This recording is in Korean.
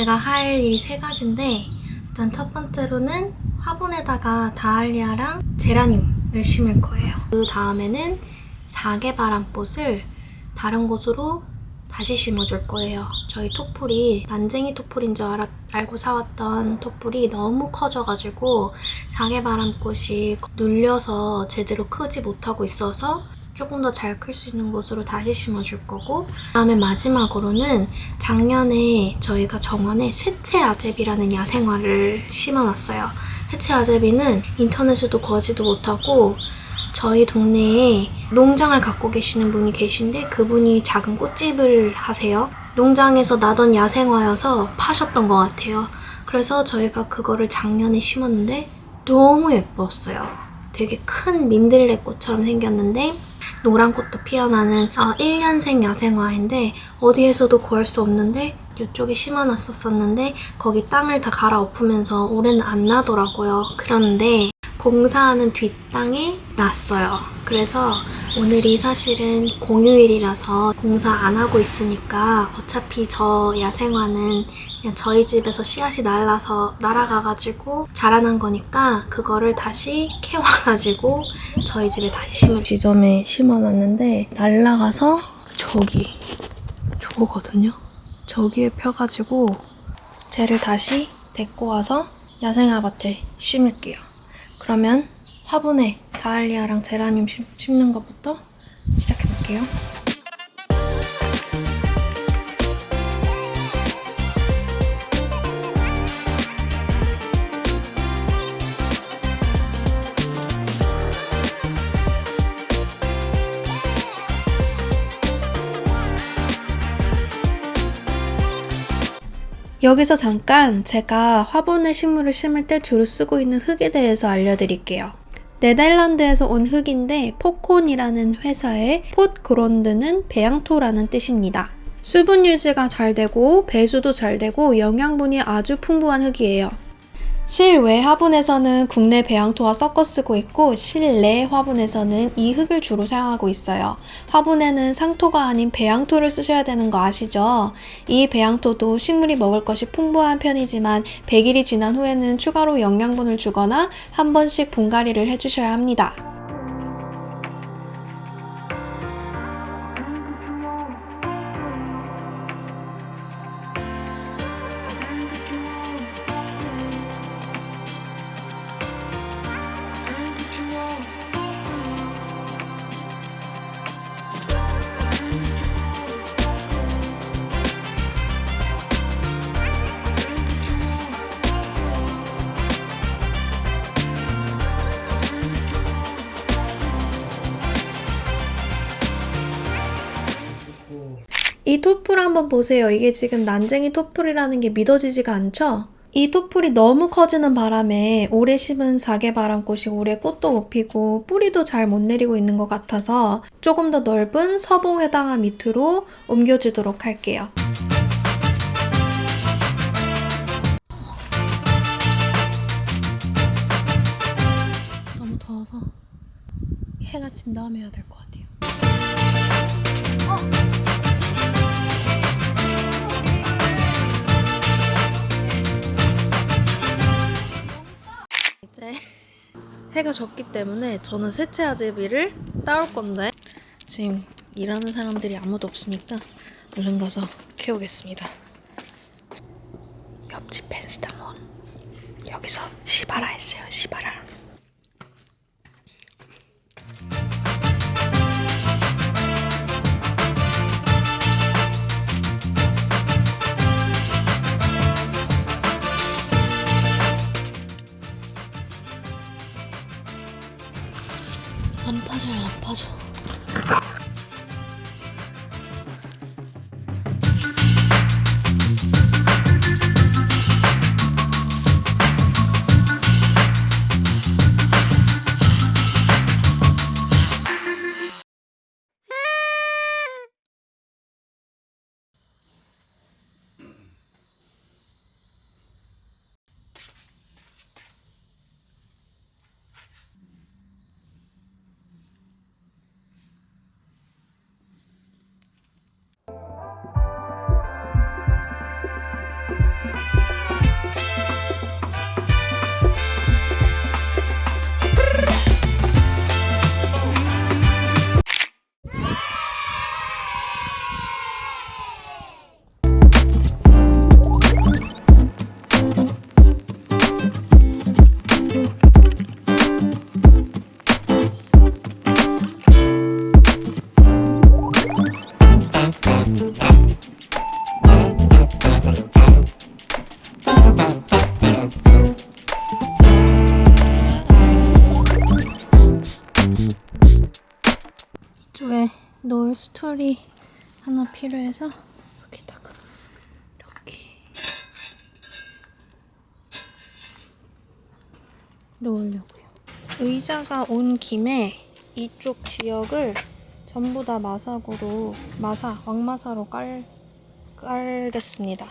제가 할 일이 세 가지인데, 일단 첫 번째로는 화분에다가 다알리아랑 제라늄을 심을 거예요. 그 다음에는 사계바람꽃을 다른 곳으로 다시 심어줄 거예요. 저희 토플이 난쟁이 토플인 줄 알고 사왔던 토플이 너무 커져가지고 사계바람꽃이 눌려서 제대로 크지 못하고 있어서 조금 더 잘 클 수 있는 곳으로 다시 심어줄 거고, 그다음에 마지막으로는 작년에 저희가 정원에 쇠채아제비라는 야생화를 심어놨어요. 쇠채아제비는 인터넷에도 구하지도 못하고 저희 동네에 농장을 갖고 계시는 분이 계신데 그분이 작은 꽃집을 하세요. 농장에서 나던 야생화여서 파셨던 것 같아요. 그래서 저희가 그거를 작년에 심었는데 너무 예뻤어요. 되게 큰 민들레꽃처럼 생겼는데 노란 꽃도 피어나는 1년생 야생화인데 어디에서도 구할 수 없는데 이쪽에 심어놨었는데 거기 땅을 다 갈아엎으면서 올해는 안 나더라고요. 그런데 공사하는 뒷땅에 났어요. 그래서 오늘이 사실은 공휴일이라서 공사 안 하고 있으니까 어차피 저 야생화는 그냥 저희 집에서 씨앗이 날아가가지고 자라난 거니까 그거를 다시 캐와가지고 저희 집에 다시 심을 지점에 심어놨는데 날아가서 저거거든요. 저기에 펴가지고 쟤를 다시 데리고 와서 야생화밭에 심을게요. 그러면 화분에 다알리아랑 제라늄 심는 것부터 시작해볼게요. 여기서 잠깐 제가 화분에 식물을 심을 때 주로 쓰고 있는 흙에 대해서 알려드릴게요. 네덜란드에서 온 흙인데 포콘이라는 회사의 폿그론드는 배양토라는 뜻입니다. 수분 유지가 잘 되고 배수도 잘 되고 영양분이 아주 풍부한 흙이에요. 실외 화분에서는 국내 배양토와 섞어 쓰고 있고 실내 화분에서는 이 흙을 주로 사용하고 있어요. 화분에는 상토가 아닌 배양토를 쓰셔야 되는 거 아시죠? 이 배양토도 식물이 먹을 것이 풍부한 편이지만 100일이 지난 후에는 추가로 영양분을 주거나 한 번씩 분갈이를 해주셔야 합니다. 이 토플 한번 보세요. 이게 지금 난쟁이 토플이라는 게 믿어지지가 않죠? 이 토플이 너무 커지는 바람에 올해 심은 사계바람꽃이 올해 꽃도 못 피고 뿌리도 잘 못 내리고 있는 것 같아서 조금 더 넓은 서봉회당화 밑으로 옮겨주도록 할게요. 너무 더워서 해가 진 다음에 해야 될 것 같아요. 이제 해가 졌기 때문에 저는 쇠채아제비를 따올 건데 지금 일하는 사람들이 아무도 없으니까 얼른 가서 키우겠습니다. 옆집 펜스타몬 여기서 시바라 했어요. 시바라. 안 파져요, 안 파져. 이쪽에 놓을 스툴이 하나 필요해서 여기다가 이렇게 놓으려고요. 의자가 온 김에 이쪽 지역을 전부 다 왕마사로 깔겠습니다.